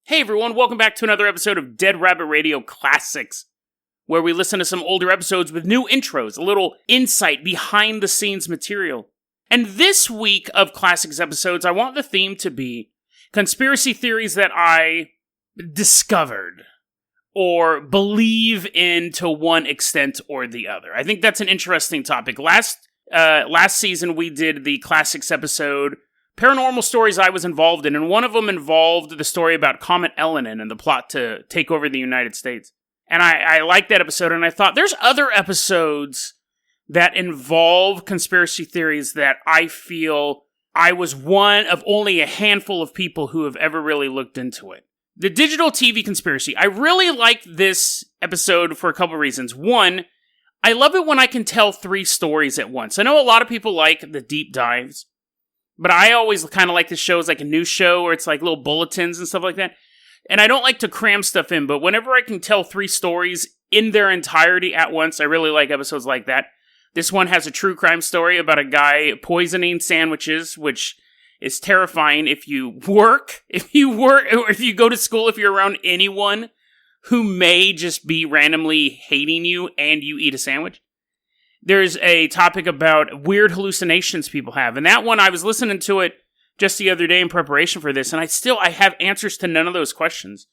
Hey everyone, welcome back to another episode of Dead Rabbit Radio Classics, where we listen to some older episodes with new intros, a little insight behind the scenes material. And this week of Classics episodes, I want the theme to be conspiracy theories that I discovered or believe in to one extent or the other. I think that's an interesting topic. Last season we did the Classics episode Paranormal Stories I was involved in, and one of them involved the story about Comet Elenin and the plot to take over the United States. And I liked that episode, and I thought, there's other episodes that involve conspiracy theories that I feel I was one of only a handful of people who have ever really looked into it. The digital TV conspiracy. I really liked this episode for a couple reasons. One, I love it when I can tell three stories at once. I know a lot of people like the deep dives, but I always kind of like the shows like a news show where it's like little bulletins and stuff like that. And I don't like to cram stuff in, but whenever I can tell three stories in their entirety at once, I really like episodes like that. This one has a true crime story about a guy poisoning sandwiches, which is terrifying if you go to school, if you're around anyone who may just be randomly hating you and you eat a sandwich. There's a topic about weird hallucinations people have. And that one, I was listening to it just the other day in preparation for this, and I have answers to none of those questions.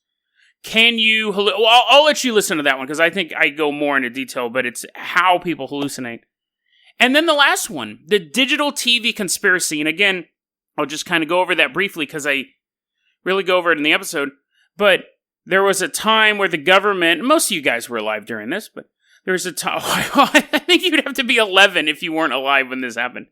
I'll let you listen to that one, because I think I go more into detail, but it's how people hallucinate. And then the last one, the digital TV conspiracy. And again, I'll just kind of go over that briefly, because I really go over it in the episode. But there was a time where the government, most of you guys were alive during this, but there was a time, I think you'd have to be 11 if you weren't alive when this happened.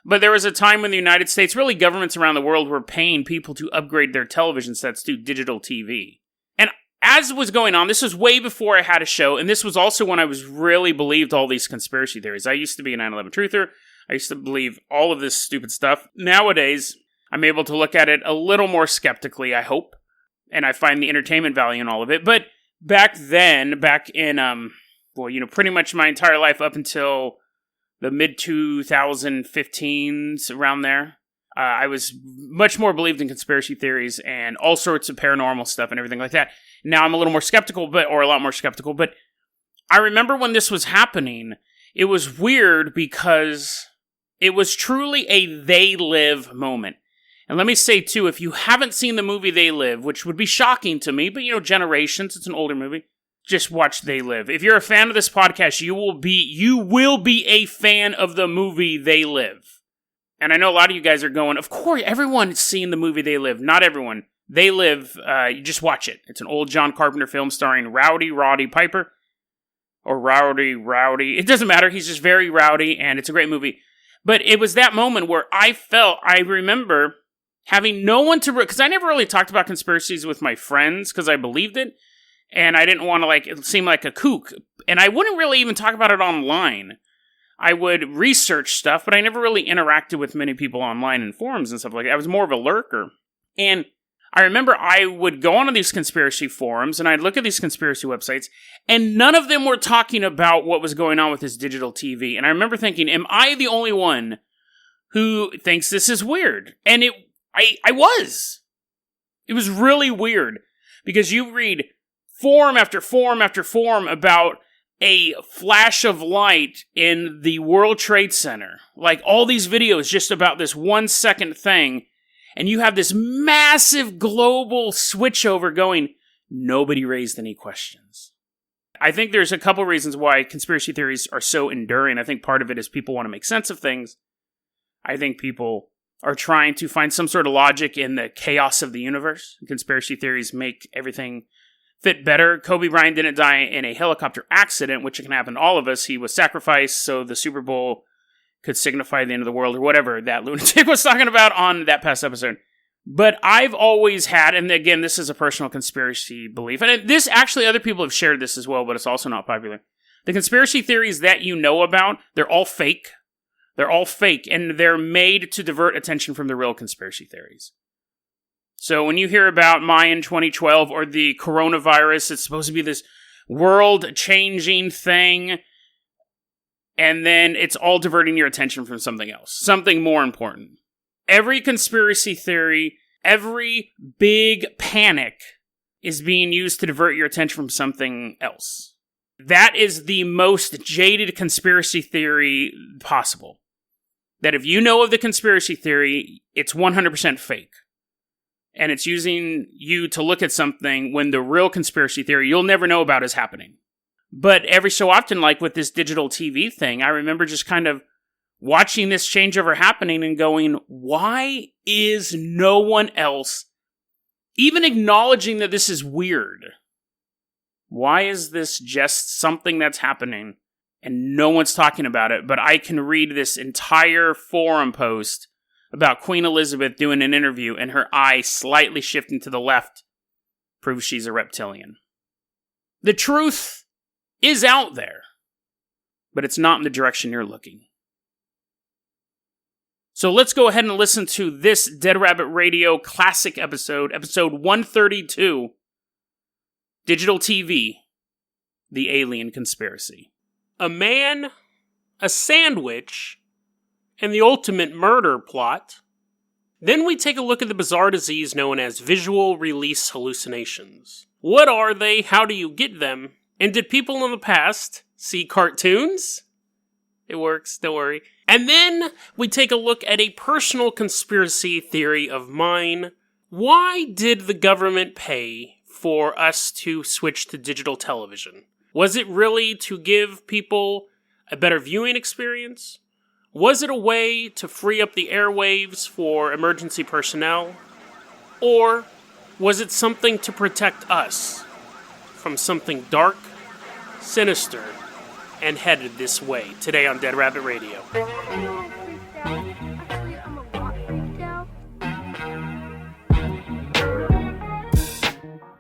But there was a time when the United States, really governments around the world, were paying people to upgrade their television sets to digital TV. And as was going on, this was way before I had a show, and this was also when I was really believed all these conspiracy theories. I used to be a 9/11 truther. I used to believe all of this stupid stuff. Nowadays, I'm able to look at it a little more skeptically, I hope. And I find the entertainment value in all of it. But back then, back in, pretty much my entire life up until the mid-2015s, around there, I was much more believed in conspiracy theories and all sorts of paranormal stuff and everything like that. Now I'm a little more skeptical, or a lot more skeptical, but I remember when this was happening, it was weird because it was truly a They Live moment. And let me say, too, if you haven't seen the movie They Live, which would be shocking to me, but, generations, it's an older movie, just watch They Live. If you're a fan of this podcast, you will be a fan of the movie They Live. And I know a lot of you guys are going, of course, everyone's seen the movie They Live. Not everyone. They Live, you just watch it. It's an old John Carpenter film starring Rowdy Roddy Piper. Or Rowdy. It doesn't matter. He's just very rowdy, and it's a great movie. But it was that moment where I remember having no one to, because I never really talked about conspiracies with my friends, because I believed it. And I didn't want to, seem like a kook. And I wouldn't really even talk about it online. I would research stuff, but I never really interacted with many people online in forums and stuff like that. I was more of a lurker. And I remember I would go on these conspiracy forums, and I'd look at these conspiracy websites, and none of them were talking about what was going on with this digital TV. And I remember thinking, am I the only one who thinks this is weird? And I was. It was really weird. Because you read forum after forum after forum about a flash of light in the World Trade Center. Like all these videos just about this 1 second thing. And you have this massive global switchover going. Nobody raised any questions. I think there's a couple reasons why conspiracy theories are so enduring. I think part of it is people want to make sense of things. I think people are trying to find some sort of logic in the chaos of the universe. Conspiracy theories make everything fit better. Kobe Bryant didn't die in a helicopter accident, which can happen to all of us. He was sacrificed so the Super Bowl could signify the end of the world, or whatever that lunatic was talking about on that past episode. But I've always had, and again, this is a personal conspiracy belief, and this actually, other people have shared this as well, but it's also not popular. The conspiracy theories that you know about, they're all fake. They're all fake, and they're made to divert attention from the real conspiracy theories. So when you hear about Mayan 2012 or the coronavirus, it's supposed to be this world-changing thing, and then it's all diverting your attention from something else, something more important. Every conspiracy theory, every big panic is being used to divert your attention from something else. That is the most jaded conspiracy theory possible. That if you know of the conspiracy theory, it's 100% fake. And it's using you to look at something when the real conspiracy theory you'll never know about is happening. But every so often, like with this digital TV thing, I remember just kind of watching this changeover happening and going, why is no one else even acknowledging that this is weird? Why is this just something that's happening and no one's talking about it? But I can read this entire forum post about Queen Elizabeth doing an interview and her eye slightly shifting to the left proves she's a reptilian. The truth is out there, but it's not in the direction you're looking. So let's go ahead and listen to this Dead Rabbit Radio classic episode 132, Digital TV, The Alien Conspiracy. A man, a sandwich, and the ultimate murder plot. Then we take a look at the bizarre disease known as Visual Release Hallucinations. What are they? How do you get them? And did people in the past see cartoons? It works, don't worry. And then we take a look at a personal conspiracy theory of mine. Why did the government pay for us to switch to digital television? Was it really to give people a better viewing experience? Was it a way to free up the airwaves for emergency personnel? Or was it something to protect us from something dark, sinister, and headed this way? Today on Dead Rabbit Radio.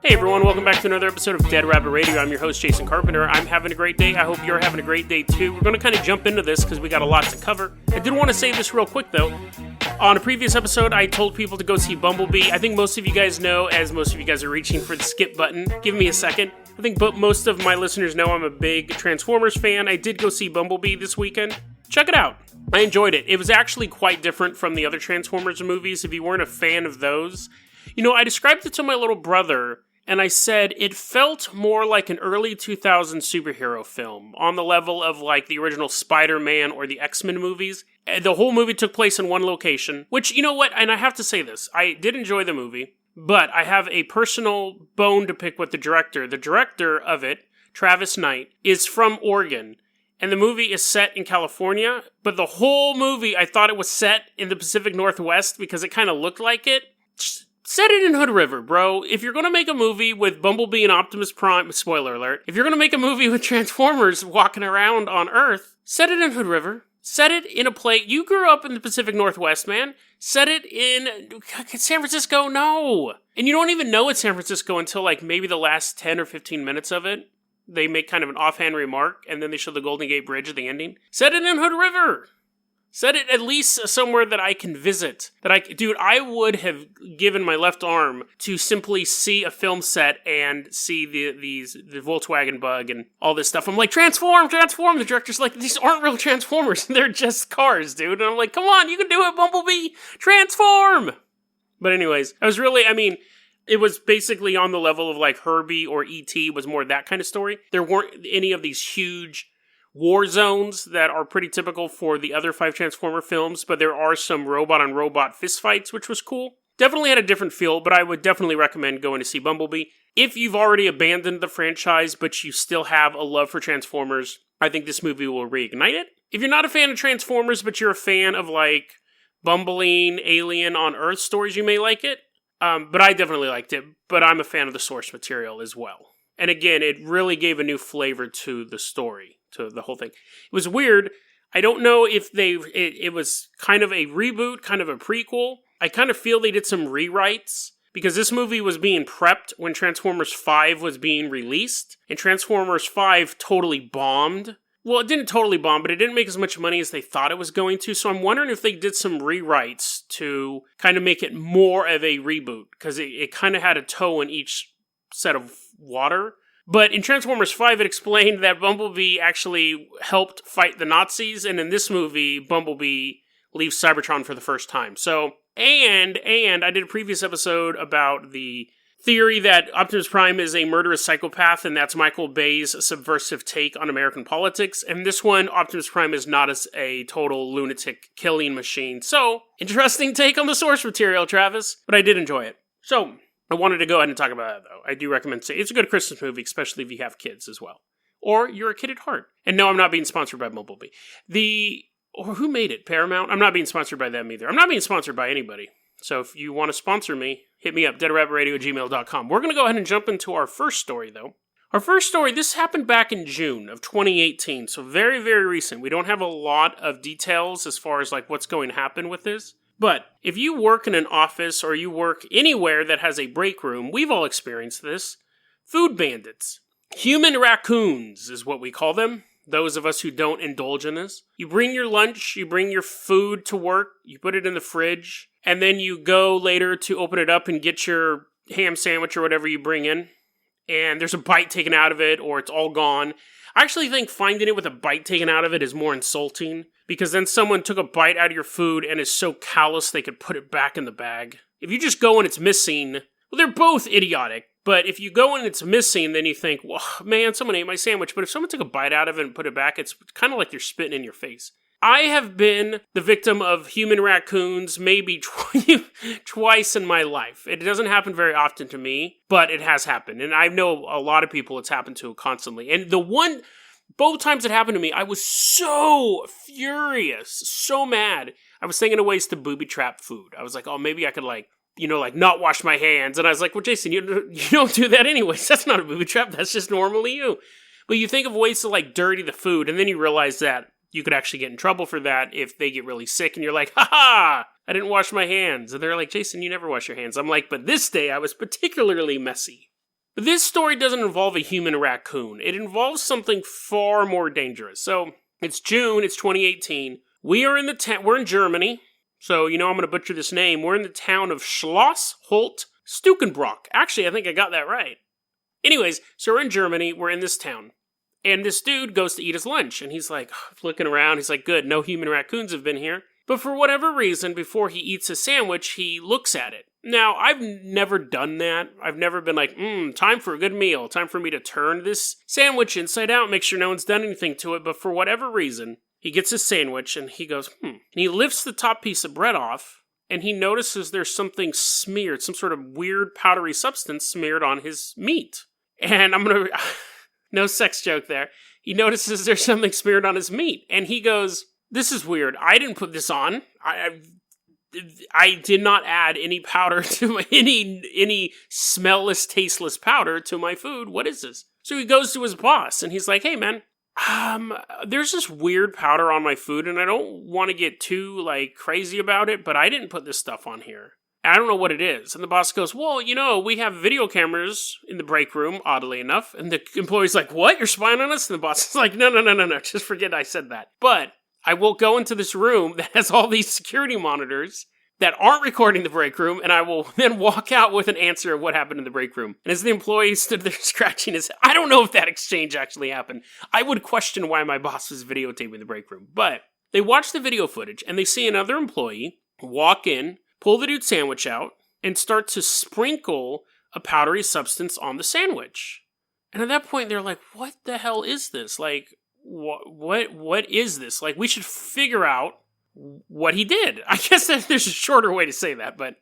Hey everyone, welcome back to another episode of Dead Rabbit Radio. I'm your host, Jason Carpenter. I'm having a great day. I hope you're having a great day too. We're going to kind of jump into this because we got a lot to cover. I did want to say this real quick though. On a previous episode, I told people to go see Bumblebee. I think most of you guys know, as most of you guys are reaching for the skip button. Give me a second. I think most of my listeners know I'm a big Transformers fan. I did go see Bumblebee this weekend. Check it out. I enjoyed it. It was actually quite different from the other Transformers movies. If you weren't a fan of those, I described it to my little brother, and I said it felt more like an early 2000s superhero film, on the level of like the original Spider-Man or the X-Men movies. The whole movie took place in one location, which, you know what, and I have to say this, I did enjoy the movie, but I have a personal bone to pick with the director. The director of it, Travis Knight, is from Oregon, and the movie is set in California, but the whole movie I thought it was set in the Pacific Northwest because it kind of looked like it. Set it in Hood River, bro. If you're going to make a movie with Bumblebee and Optimus Prime, spoiler alert, if you're going to make a movie with Transformers walking around on Earth, set it in Hood River. Set it in a place. You grew up in the Pacific Northwest, man. Set it in San Francisco? No. And you don't even know it's San Francisco until like maybe the last 10 or 15 minutes of it. They make kind of an offhand remark, and then they show the Golden Gate Bridge at the ending. Set it in Hood River. Set it at least somewhere that I can visit. I would have given my left arm to simply see a film set and see the Volkswagen Bug and all this stuff. I'm like, transform! The director's like, these aren't real Transformers. They're just cars, dude. And I'm like, come on, you can do it, Bumblebee! Transform! But anyways, it was basically on the level of like Herbie or E.T. was more that kind of story. There weren't any of these huge war zones that are pretty typical for the other 5 Transformer films, but there are some robot-on-robot fistfights, which was cool. Definitely had a different feel, but I would definitely recommend going to see Bumblebee. If you've already abandoned the franchise, but you still have a love for Transformers, I think this movie will reignite it. If you're not a fan of Transformers, but you're a fan of, like, bumbling alien on Earth stories, you may like it. But I definitely liked it, but I'm a fan of the source material as well. And again, it really gave a new flavor to the story, to the whole thing. It was weird. I don't know if it was kind of a reboot, kind of a prequel. I kind of feel they did some rewrites, because this movie was being prepped when Transformers 5 was being released, and Transformers 5 totally bombed. Well, it didn't totally bomb, but it didn't make as much money as they thought it was going to, so I'm wondering if they did some rewrites to kind of make it more of a reboot, because it kind of had a toe in each set of water. But in Transformers 5, it explained that Bumblebee actually helped fight the Nazis, and in this movie, Bumblebee leaves Cybertron for the first time. So, and I did a previous episode about the theory that Optimus Prime is a murderous psychopath, and that's Michael Bay's subversive take on American politics. And this one, Optimus Prime is not as a total lunatic killing machine. So, interesting take on the source material, Travis. But I did enjoy it. So, I wanted to go ahead and talk about that, though. I do recommend it. It's a good Christmas movie, especially if you have kids as well. Or you're a kid at heart. And no, I'm not being sponsored by Bumblebee. Or who made it? Paramount? I'm not being sponsored by them either. I'm not being sponsored by anybody. So if you want to sponsor me, hit me up, deadrabbitradio@gmail.com. We're going to go ahead and jump into our first story, though. Our first story, this happened back in June of 2018, so very, very recent. We don't have a lot of details as far as like what's going to happen with this. But if you work in an office or you work anywhere that has a break room, we've all experienced this. Food bandits. Human raccoons is what we call them. Those of us who don't indulge in this. You bring your lunch, you bring your food to work, you put it in the fridge, and then you go later to open it up and get your ham sandwich or whatever you bring in, and there's a bite taken out of it, or it's all gone. I actually think finding it with a bite taken out of it is more insulting, because then someone took a bite out of your food and is so callous they could put it back in the bag. If you just go and it's missing, well, they're both idiotic. But if you go and it's missing, then you think, well, man, someone ate my sandwich. But if someone took a bite out of it and put it back, it's kind of like they're spitting in your face. I have been the victim of human raccoons maybe twice in my life. It doesn't happen very often to me, but it has happened. And I know a lot of people it's happened to constantly. And both times it happened to me, I was so furious, so mad. I was thinking of ways to booby trap food. I was like, oh, maybe I could not wash my hands. And I was like, well, Jason, you don't do that anyways. That's not a booby trap. That's just normally you. But you think of ways to dirty the food, and then you realize that you could actually get in trouble for that if they get really sick, and you're like, ha, I didn't wash my hands. And they're like, Jason, you never wash your hands. I'm like, but this day I was particularly messy. But this story doesn't involve a human raccoon. It involves something far more dangerous. So it's June, it's 2018. We're in Germany. So, I'm going to butcher this name. We're in the town of Schloss Holt Stukenbrock. Actually, I think I got that right. Anyways, so we're in Germany. We're in this town. And this dude goes to eat his lunch. And he's like, looking around. He's like, good, no human raccoons have been here. But for whatever reason, before he eats his sandwich, he looks at it. Now, I've never done that. I've never been like, time for a good meal. Time for me to turn this sandwich inside out, make sure no one's done anything to it. But for whatever reason, he gets his sandwich and he goes, And he lifts the top piece of bread off and he notices there's something smeared, some sort of weird powdery substance smeared on his meat. And no sex joke there. He notices there's something smeared on his meat and he goes, this is weird. I didn't put this on. I did not add any powder to any smellless, tasteless powder to my food. What is this? So he goes to his boss and he's like, hey man, there's this weird powder on my food and I don't want to get too crazy about it, but I didn't put this stuff on here. I don't know what it is. And the boss goes, well, we have video cameras in the break room, oddly enough. And the employee's like, what? You're spying on us? And the boss is like, no. Just forget I said that. But I will go into this room that has all these security monitors that aren't recording the break room, and I will then walk out with an answer of what happened in the break room. And as the employee stood there scratching his head, I don't know if that exchange actually happened. I would question why my boss was videotaping the break room. But they watch the video footage, and they see another employee walk in, pull the dude's sandwich out, and start to sprinkle a powdery substance on the sandwich. And at that point, they're like, what the hell is this? What is this? We should figure out what he did. I guess there's a shorter way to say that, but...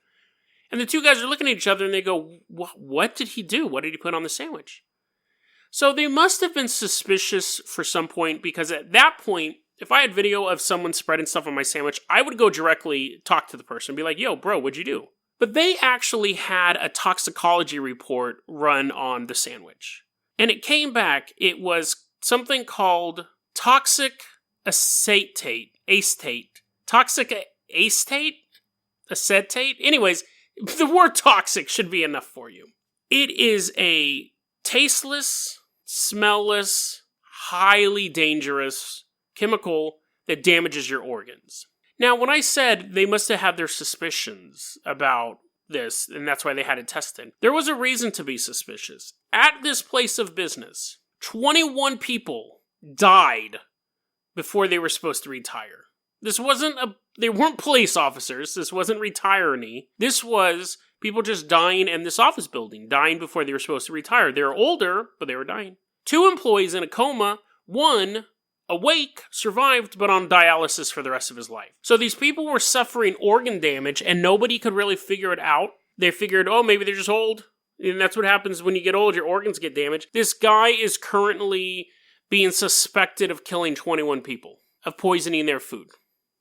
And the two guys are looking at each other and they go, what did he do? What did he put on the sandwich? So they must have been suspicious for some point, because at that point, if I had video of someone spreading stuff on my sandwich, I would go directly talk to the person and be like, yo, bro, what'd you do? But they actually had a toxicology report run on the sandwich. And it came back, it was something called toxic acetate. Anyways, the word toxic should be enough for you. It is a tasteless, smellless, highly dangerous chemical that damages your organs. Now, when I said they must have had their suspicions about this, and that's why they had it tested, there was a reason to be suspicious. At this place of business, 21 people died before they were supposed to retire. They weren't police officers. This wasn't retiree. This was People just dying in this office building, dying before they were supposed to retire. They were older, but they were dying. 2 employees in a coma, 1 awake, survived, but on dialysis for the rest of his life. So these people were suffering organ damage, and nobody could really figure it out. They figured, oh, maybe they're just old. And that's what happens when you get old, your organs get damaged. This guy is currently being suspected of killing 21 people, of poisoning their food.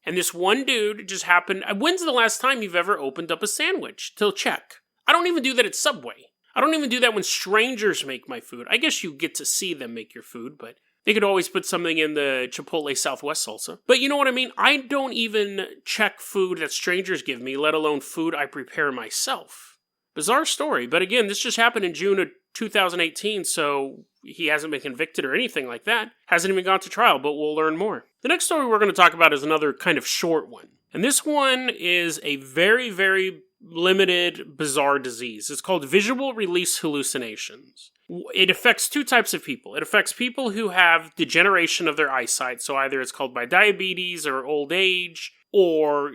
And this one dude just happened... When's the last time you've ever opened up a sandwich to check? I don't even do that at Subway. I don't even do that when strangers make my food. I guess you get to see them make your food, but they could always put something in the Chipotle Southwest salsa. But you know what I mean? I don't even check food that strangers give me, let alone food I prepare myself. Bizarre story. But again, this just happened in June of 2018, so he hasn't been convicted or anything like that. Hasn't even gone to trial, but we'll learn more. The next story we're going to talk about is another kind of short one. And this one is a very, very limited, bizarre disease. It's called Visual Release Hallucinations. It affects 2 types of people. It affects people who have degeneration of their eyesight, so either it's called by diabetes or old age, or,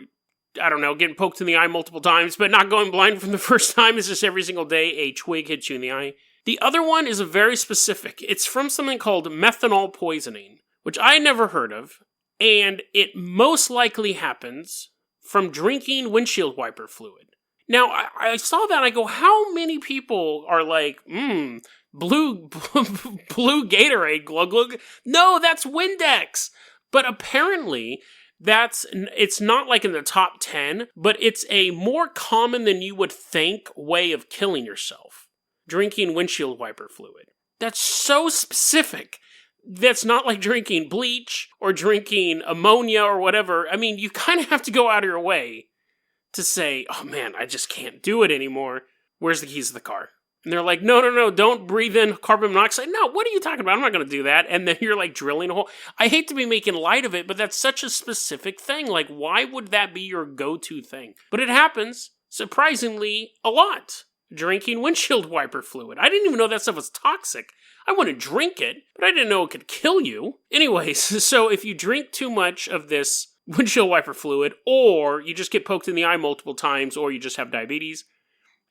I don't know, getting poked in the eye multiple times, but not going blind from the first time. It's just every single day a twig hits you in the eye. The other one is a very specific. It's from something called methanol poisoning, which I never heard of, and it most likely happens from drinking windshield wiper fluid. Now, I saw that and I go, how many people are like, blue Gatorade, glug glug? No, that's Windex. But apparently, it's not like in the top 10, but it's a more common than you would think way of killing yourself. Drinking windshield wiper fluid. That's so specific. That's not like drinking bleach or drinking ammonia or whatever. I mean, you kind of have to go out of your way to say, oh man, I just can't do it anymore. Where's the keys to the car? And they're like, no, don't breathe in carbon monoxide. No, what are you talking about? I'm not going to do that. And then you're like drilling a hole. I hate to be making light of it, but that's such a specific thing. Like, why would that be your go-to thing? But it happens, surprisingly, a lot. Drinking windshield wiper fluid. I didn't even know that stuff was toxic. I want to drink it, but I didn't know it could kill you. Anyways, so if you drink too much of this windshield wiper fluid, or you just get poked in the eye multiple times, or you just have diabetes,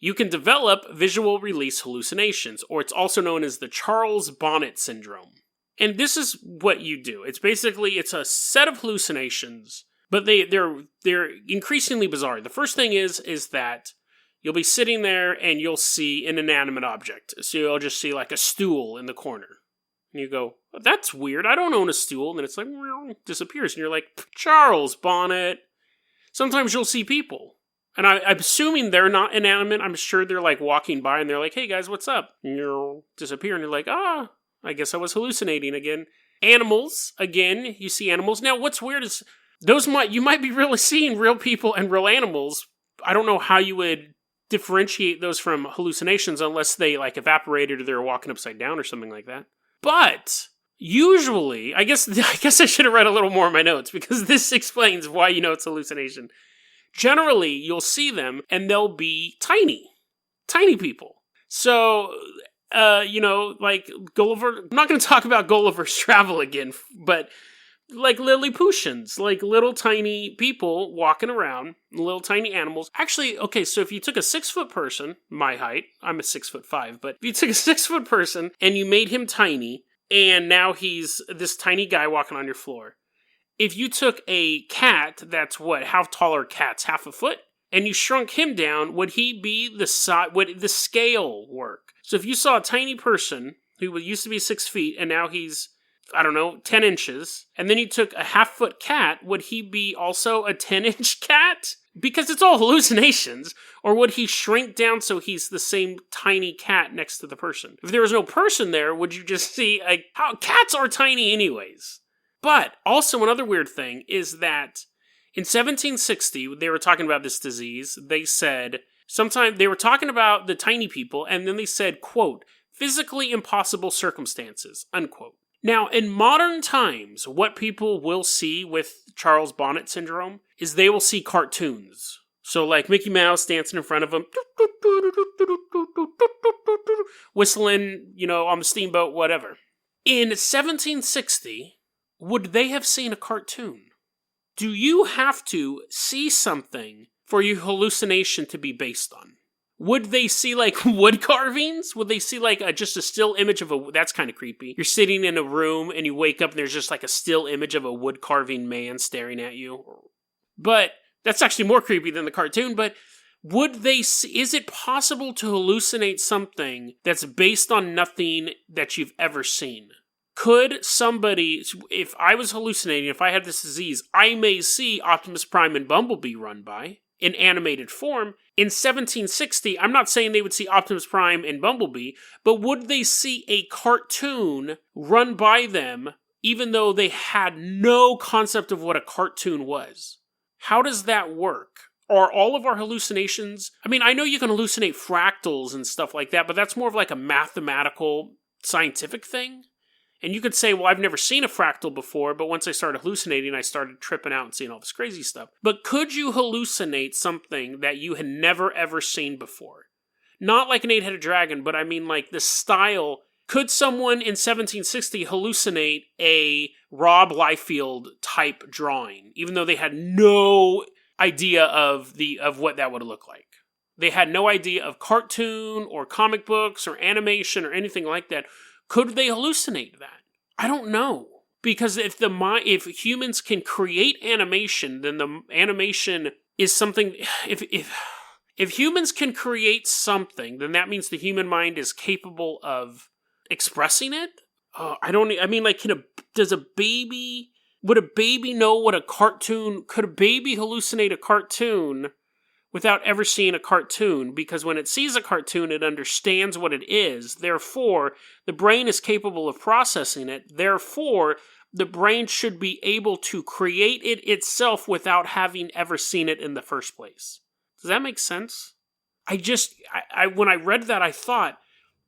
you can develop visual release hallucinations, or it's also known as the Charles Bonnet syndrome. And this is what you do. It's a set of hallucinations, but they're increasingly bizarre. The first thing is that you'll be sitting there and you'll see an inanimate object. So you'll just see like a stool in the corner. And you go, oh, that's weird. I don't own a stool. And then it's like, disappears. And you're like, Charles Bonnet. Sometimes you'll see people. And I'm assuming they're not inanimate. I'm sure they're like walking by and they're like, hey guys, what's up? And you'll disappear. And you're like, I guess I was hallucinating again. Animals, again, you see animals. Now, what's weird is you might be really seeing real people and real animals. I don't know how you would differentiate those from hallucinations unless they like evaporated or they're walking upside down or something like that. But usually, I guess I should have read a little more in my notes because this explains why you know it's hallucination. Generally, you'll see them and they'll be tiny people. So, like Gulliver, I'm not going to talk about Gulliver's Travel again, but like Lilliputians, like little tiny people walking around, little tiny animals. Actually, okay, so if you took a 6-foot person, my height, I'm a 6'5", but if you took a 6-foot person and you made him tiny, and now he's this tiny guy walking on your floor. If you took a cat, that's how tall are cats? 1/2 foot? And you shrunk him down, would he be the size, would the scale work? So if you saw a tiny person who used to be 6 feet and now he's 10 inches, and then you took a 1/2 foot cat, would he be also a 10-inch cat? Because it's all hallucinations. Or would he shrink down so he's the same tiny cat next to the person? If there was no person there, would you just see, how cats are tiny anyways? But also another weird thing is that in 1760, they were talking about this disease. They said, they were talking about the tiny people, and then they said, quote, physically impossible circumstances, unquote. Now, in modern times, what people will see with Charles Bonnet syndrome is they will see cartoons. So like Mickey Mouse dancing in front of them, whistling, on the steamboat, whatever. In 1760, would they have seen a cartoon? Do you have to see something for your hallucination to be based on? Would they see, like, wood carvings? Would they see, like, just a still image of a... That's kind of creepy. You're sitting in a room and you wake up and there's just, like, a still image of a wood carving man staring at you. But that's actually more creepy than the cartoon. But would they see... Is it possible to hallucinate something that's based on nothing that you've ever seen? Could somebody... If I was hallucinating, if I had this disease, I may see Optimus Prime and Bumblebee run by in animated form. In 1760, I'm not saying they would see Optimus Prime and Bumblebee, but would they see a cartoon run by them even though they had no concept of what a cartoon was? How does that work? Are all of our hallucinations... I mean, I know you can hallucinate fractals and stuff like that, but that's more of like a mathematical, scientific thing. And you could say, well, I've never seen a fractal before, but once I started hallucinating, I started tripping out and seeing all this crazy stuff. But could you hallucinate something that you had never, ever seen before? Not like an eight-headed dragon, but I mean like the style. Could someone in 1760 hallucinate a Rob Liefeld type drawing, even though they had no idea of what that would look like? They had no idea of cartoon or comic books or animation or anything like that. Could they hallucinate that? I don't know. Because if humans can create animation, then the animation is something... If humans can create something, then that means the human mind is capable of expressing it? Would a baby know what a cartoon... Could a baby hallucinate a cartoon without ever seeing a cartoon? Because when it sees a cartoon, it understands what it is. Therefore, the brain is capable of processing it. Therefore, the brain should be able to create it itself without having ever seen it in the first place. Does that make sense? When I read that, I thought,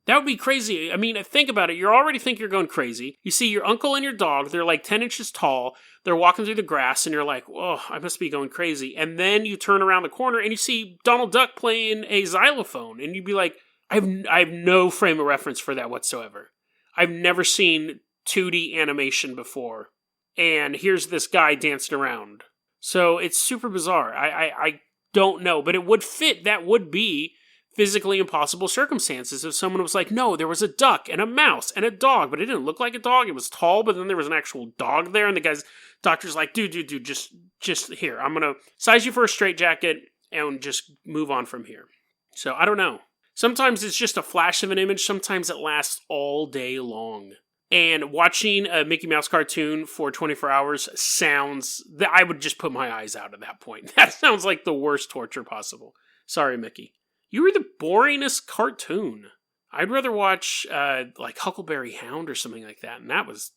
that would be crazy. I mean, think about it. You already think you're going crazy. You see your uncle and your dog, they're like 10 inches tall. They're walking through the grass, and you're like, oh, I must be going crazy. And then you turn around the corner, and you see Donald Duck playing a xylophone. And you'd be like, I have no frame of reference for that whatsoever. I've never seen 2D animation before. And here's this guy dancing around. So it's super bizarre. I don't know. But it would fit. That would be physically impossible circumstances if someone was like, no, there was a duck and a mouse and a dog, but it didn't look like a dog. It was tall, but then there was an actual dog there, and the doctor's like, dude, just here. I'm going to size you for a straitjacket and just move on from here. So I don't know. Sometimes it's just a flash of an image. Sometimes it lasts all day long. And watching a Mickey Mouse cartoon for 24 hours sounds... I would just put my eyes out at that point. That sounds like the worst torture possible. Sorry, Mickey. You were the boringest cartoon. I'd rather watch like Huckleberry Hound or something like that. And that was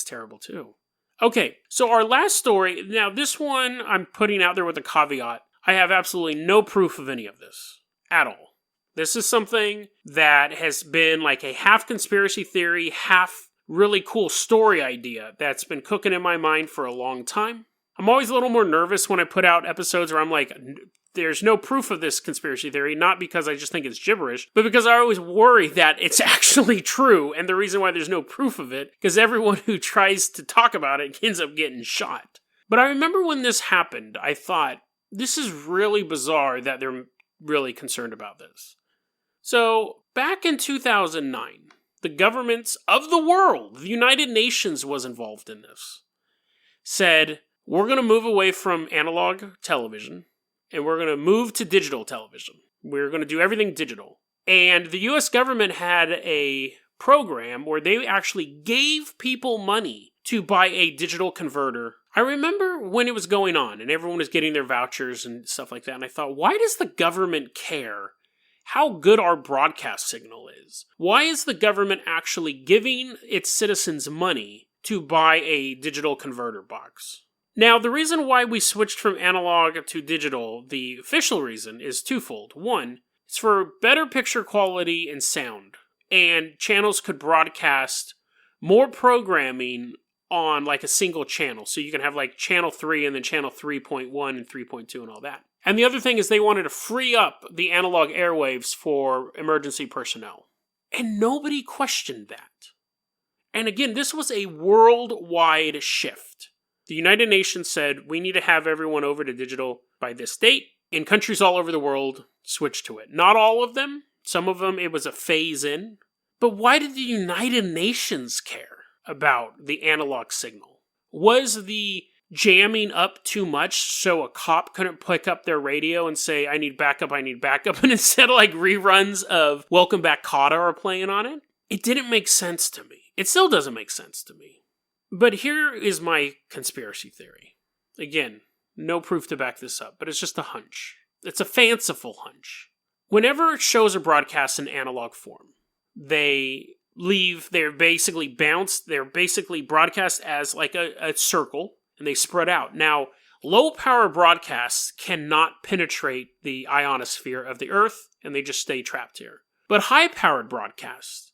terrible too. Okay, so our last story. Now this one I'm putting out there with a caveat. I have absolutely no proof of any of this at all. This is something that has been like a half conspiracy theory, half really cool story idea that's been cooking in my mind for a long time. I'm always a little more nervous when I put out episodes where I'm like, there's no proof of this conspiracy theory, not because I just think it's gibberish, but because I always worry that it's actually true, and the reason why there's no proof of it, because everyone who tries to talk about it ends up getting shot. But I remember when this happened, I thought, this is really bizarre that they're really concerned about this. So, back in 2009, the governments of the world, the United Nations was involved in this, said, we're going to move away from analog television, and we're going to move to digital television. We're going to do everything digital. And the US government had a program where they actually gave people money to buy a digital converter. I remember when it was going on and everyone was getting their vouchers and stuff like that. And I thought, why does the government care how good our broadcast signal is? Why is the government actually giving its citizens money to buy a digital converter box? Now, the reason why we switched from analog to digital, the official reason, is twofold. One, it's for better picture quality and sound. And channels could broadcast more programming on like a single channel. So you can have like channel 3 and then channel 3.1 and 3.2 and all that. And the other thing is they wanted to free up the analog airwaves for emergency personnel. And nobody questioned that. And again, this was a worldwide shift. The United Nations said, we need to have everyone over to digital by this date. and countries all over the world switched to it. Not all of them. Some of them, it was a phase in. But why did the United Nations care about the analog signal? Was the jamming up too much so a cop couldn't pick up their radio and say, I need backup, and instead of like reruns of Welcome Back Kotter are playing on it? It didn't make sense to me. It still doesn't make sense to me. But here is my conspiracy theory. Again, no proof to back this up, but it's just a hunch. It's a fanciful hunch. Whenever shows are broadcast in analog form, they're basically bounced, they're basically broadcast as like a circle, and they spread out. Now, low-power broadcasts cannot penetrate the ionosphere of the Earth, and they just stay trapped here. But high-powered broadcasts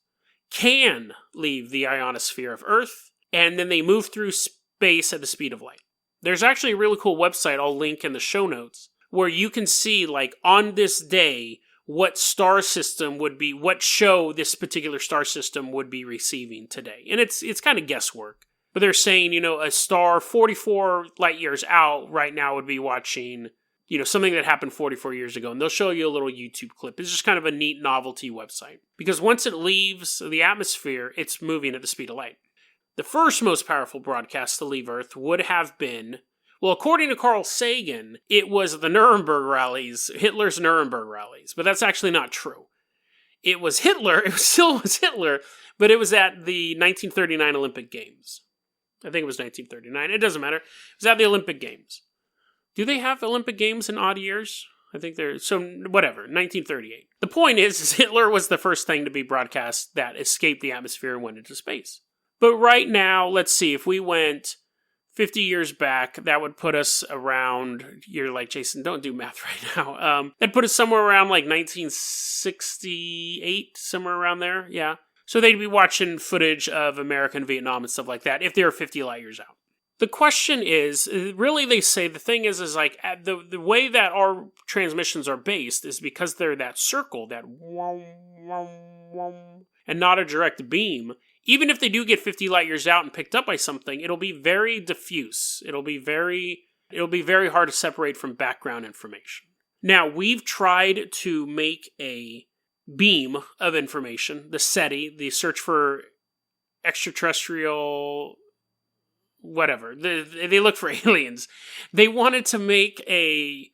can leave the ionosphere of Earth, and then they move through space at the speed of light. There's actually a really cool website I'll link in the show notes, where you can see, like, on this day, what star system would be, what show this particular star system would be receiving today. And it's kind of guesswork. But they're saying, a star 44 light years out right now would be watching, something that happened 44 years ago. And they'll show you a little YouTube clip. It's just kind of a neat novelty website. Because once it leaves the atmosphere, it's moving at the speed of light. The first most powerful broadcast to leave Earth would have been, well, according to Carl Sagan, it was the Nuremberg rallies, Hitler's Nuremberg rallies. But that's actually not true. It was Hitler, it still was Hitler, but it was at the 1939 Olympic Games. I think it was 1939. It doesn't matter. It was at the Olympic Games. Do they have Olympic Games in odd years? I think so whatever, 1938. The point is Hitler was the first thing to be broadcast that escaped the atmosphere and went into space. But right now, let's see, if we went 50 years back, that would put us around, you're like, Jason, don't do math right now. That'd put us somewhere around like 1968, somewhere around there, yeah. So they'd be watching footage of America and Vietnam and stuff like that if they were 50 light years out. The question is, really they say, the thing is like, the way that our transmissions are based is because they're that circle, that and not a direct beam. Even if they do get 50 light years out and picked up by something, it'll be very diffuse. It'll be very hard to separate from background information. Now, we've tried to make a beam of information, the SETI, the Search for Extraterrestrial, whatever. They look for aliens. They wanted to make a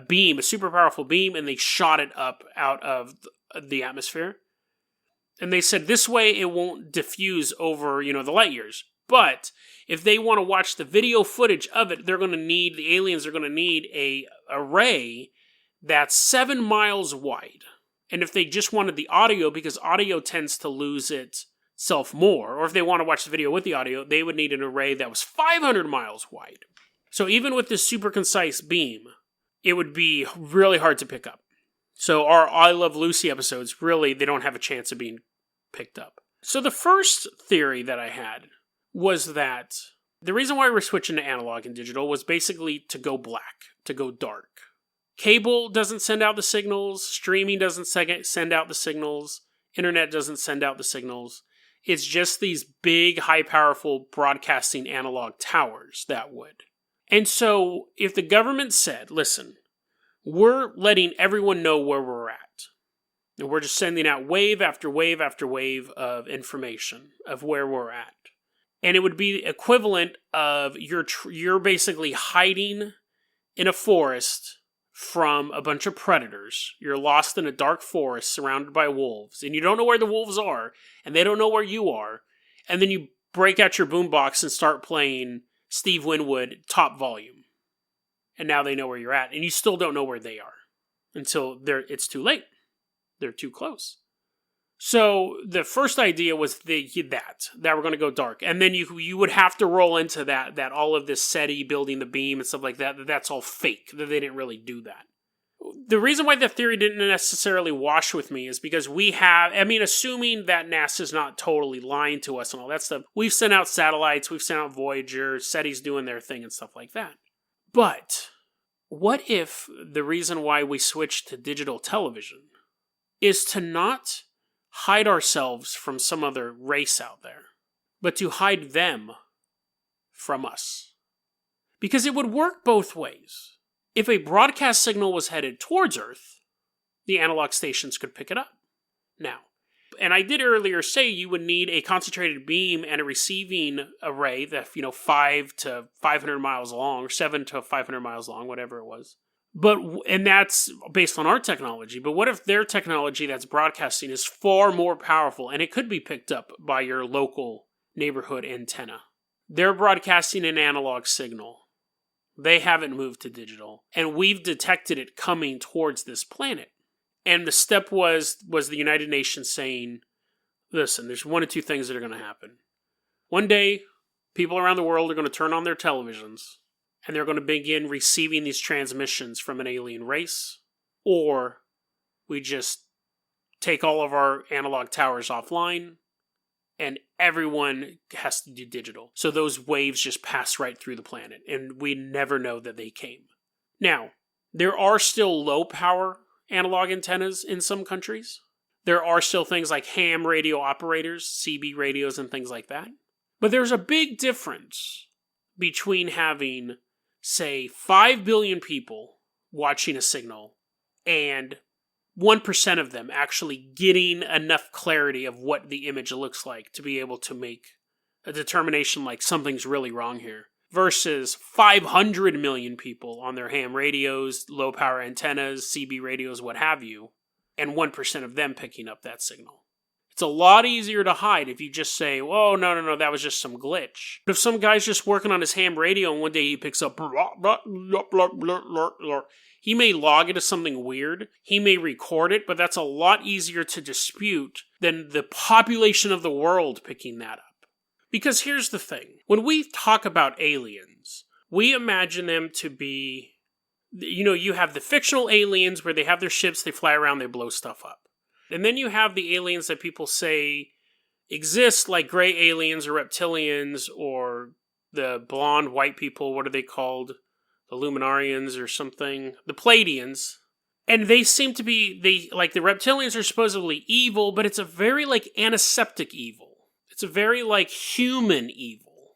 beam, a super powerful beam, and they shot it up out of the atmosphere. And they said this way it won't diffuse over, the light years. But if they want to watch the video footage of it, the aliens are going to need a array that's 7 miles wide. And if they just wanted the audio, because audio tends to lose itself more, or if they want to watch the video with the audio, they would need an array that was 500 miles wide. So even with this super concise beam, it would be really hard to pick up. So our I Love Lucy episodes, really, they don't have a chance of being picked up. So the first theory that I had was that the reason why we're switching to analog and digital was basically to go black, to go dark. Cable doesn't send out the signals, streaming doesn't send out the signals, internet doesn't send out the signals. It's just these big, high-powerful broadcasting analog towers that would. And so if the government said, listen, we're letting everyone know where we're at, and we're just sending out wave after wave after wave of information of where we're at. And it would be equivalent of you're basically hiding in a forest from a bunch of predators. You're lost in a dark forest surrounded by wolves, and you don't know where the wolves are, and they don't know where you are. And then you break out your boombox and start playing Steve Winwood top volume. And now they know where you're at, and you still don't know where they are until it's too late. They're too close. So the first idea was that we're going to go dark. And then you would have to roll into that all of this SETI building the beam and stuff like that's all fake, that they didn't really do that. The reason why that theory didn't necessarily wash with me is because assuming that NASA's not totally lying to us and all that stuff, we've sent out satellites, we've sent out Voyager, SETI's doing their thing and stuff like that. But what if the reason why we switched to digital television is to not hide ourselves from some other race out there, but to hide them from us? Because it would work both ways. If a broadcast signal was headed towards Earth, the analog stations could pick it up. Now, and I did earlier say you would need a concentrated beam and a receiving array that, 5 to 500 miles long, or 7 to 500 miles long, whatever it was. And that's based on our technology. But what if their technology that's broadcasting is far more powerful and it could be picked up by your local neighborhood antenna? They're broadcasting an analog signal. They haven't moved to digital. And we've detected it coming towards this planet. And the step was the United Nations saying, listen, there's one of two things that are going to happen. One day, people around the world are going to turn on their televisions, and they're going to begin receiving these transmissions from an alien race, or we just take all of our analog towers offline, and everyone has to do digital. So those waves just pass right through the planet, and we never know that they came. Now, there are still low-power analog antennas in some countries. There are still things like ham radio operators, CB radios, and things like that. But there's a big difference between having, say, 5 billion people watching a signal and 1% of them actually getting enough clarity of what the image looks like to be able to make a determination like something's really wrong here, versus 500 million people on their ham radios, low power antennas, CB radios, what have you, and 1% of them picking up that signal. It's a lot easier to hide if you just say, oh, no, that was just some glitch. But if some guy's just working on his ham radio and one day he picks up, he may log it as something weird, he may record it, but that's a lot easier to dispute than the population of the world picking that up. Because here's the thing. When we talk about aliens, we imagine them to be, you have the fictional aliens where they have their ships, they fly around, they blow stuff up. And then you have the aliens that people say exist, like gray aliens or reptilians or the blonde white people, what are they called? The Luminarians or something. The Pleiadians. And they seem to be, the reptilians are supposedly evil, but it's a very antiseptic evil. It's a very human evil.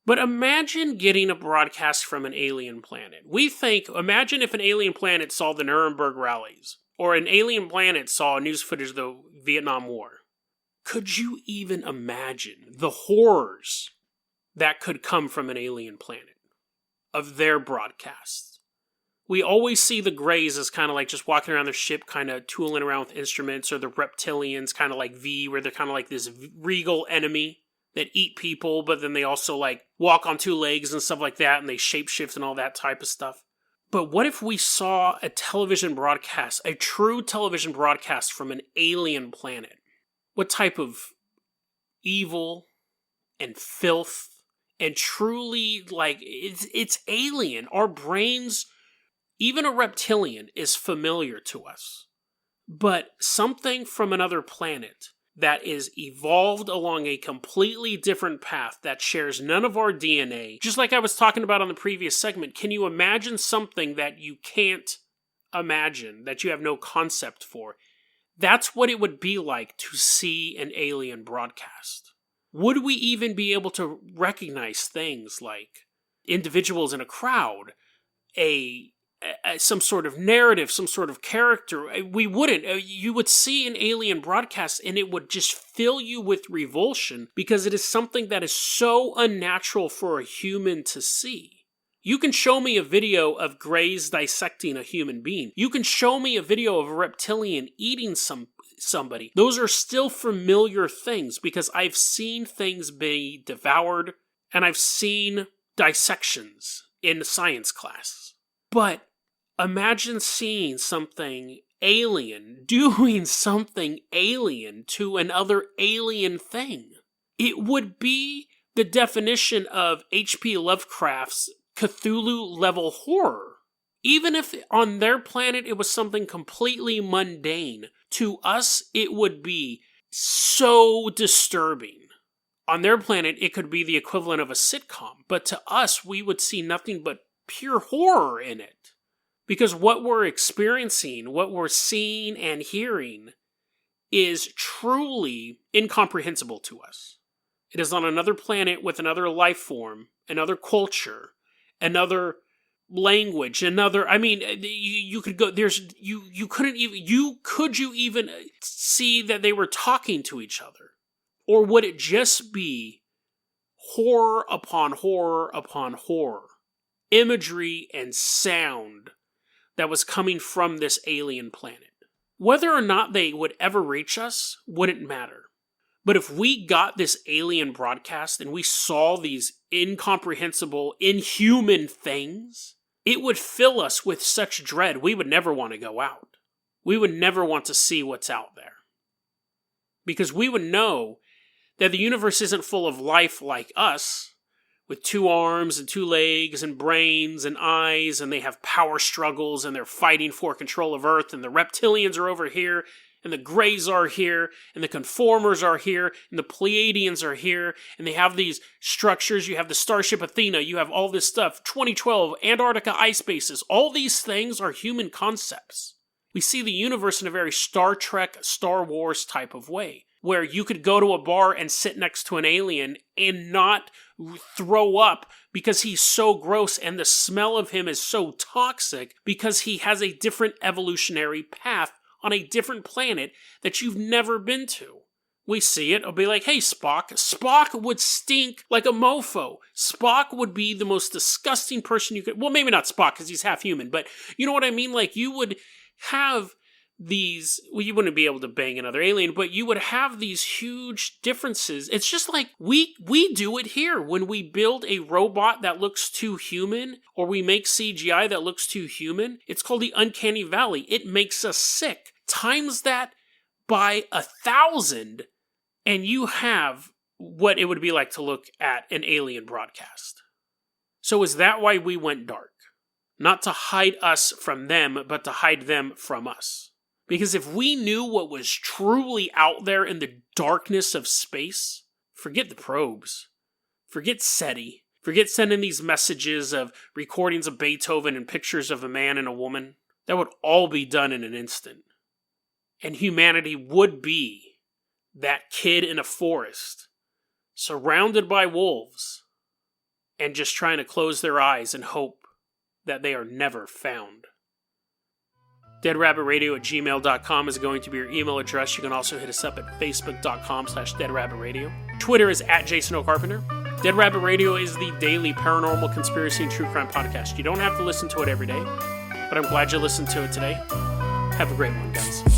But imagine getting a broadcast from an alien planet. Imagine if an alien planet saw the Nuremberg rallies, or an alien planet saw news footage of the Vietnam War. Could you even imagine the horrors that could come from an alien planet of their broadcasts? We always see the Greys as kind of just walking around their ship, kind of tooling around with instruments, or the Reptilians, kind of like V, where they're kind of like this regal enemy that eat people, but then they also walk on two legs and stuff like that, and they shapeshift and all that type of stuff. But what if we saw a television broadcast, a true television broadcast from an alien planet? What type of evil and filth and truly, it's alien. Our brains, even a reptilian, is familiar to us. But something from another planet that is evolved along a completely different path that shares none of our DNA, just like I was talking about on the previous segment, can you imagine something that you can't imagine, that you have no concept for? That's what it would be like to see an alien broadcast. Would we even be able to recognize things like individuals in a crowd, some sort of narrative, some sort of character? We wouldn't. You would see an alien broadcast and it would just fill you with revulsion because it is something that is so unnatural for a human to see. You can show me a video of Greys dissecting a human being. You can show me a video of a reptilian eating somebody. Those are still familiar things because I've seen things be devoured and I've seen dissections in science class. But imagine seeing something alien, doing something alien to another alien thing. It would be the definition of H.P. Lovecraft's Cthulhu-level horror. Even if on their planet it was something completely mundane, to us it would be so disturbing. On their planet it could be the equivalent of a sitcom, but to us we would see nothing but pure horror in it. Because what we're experiencing, what we're seeing and hearing is truly incomprehensible to us. It is on another planet with another life form, another culture, another language, you could go, could you even see that they were talking to each other? Or would it just be horror upon horror upon horror, imagery and sound that was coming from this alien planet? Whether or not they would ever reach us wouldn't matter. But if we got this alien broadcast and we saw these incomprehensible, inhuman things, it would fill us with such dread we would never want to go out. We would never want to see what's out there. Because we would know that the universe isn't full of life like us, with 2 arms and 2 legs and brains and eyes, and they have power struggles and they're fighting for control of Earth, and the reptilians are over here, and the Greys are here, and the Conformers are here, and the Pleiadians are here, and they have these structures. You have the Starship Athena, you have all this stuff, 2012, Antarctica ice bases. All these things are human concepts. We see the universe in a very Star Trek, Star Wars type of way, where you could go to a bar and sit next to an alien and not throw up because he's so gross and the smell of him is so toxic because he has a different evolutionary path on a different planet that you've never been to. We see it, it'll be like, hey, Spock. Spock would stink like a mofo. Spock would be the most disgusting person you could... Well, maybe not Spock because he's half human, but you know what I mean? Like, you would have these... Well, you wouldn't be able to bang another alien, but you would have these huge differences. It's just like we do it here. When we build a robot that looks too human, or we make CGI that looks too human, it's called the uncanny valley. It makes us sick. Times that by 1,000, and you have what it would be like to look at an alien broadcast. So is that why we went dark? Not to hide us from them, but to hide them from us. Because if we knew what was truly out there in the darkness of space, forget the probes, forget SETI, forget sending these messages of recordings of Beethoven and pictures of a man and a woman. That would all be done in an instant. And humanity would be that kid in a forest, surrounded by wolves, and just trying to close their eyes and hope that they are never found. DeadRabbitRadio@gmail.com is going to be your email address. You can also hit us up at Facebook.com/DeadRabbitRadio. Twitter is @JasonO'Carpenter. Dead Rabbit Radio is the daily paranormal, conspiracy, and true crime podcast. You don't have to listen to it every day, but I'm glad you listened to it today. Have a great one, guys.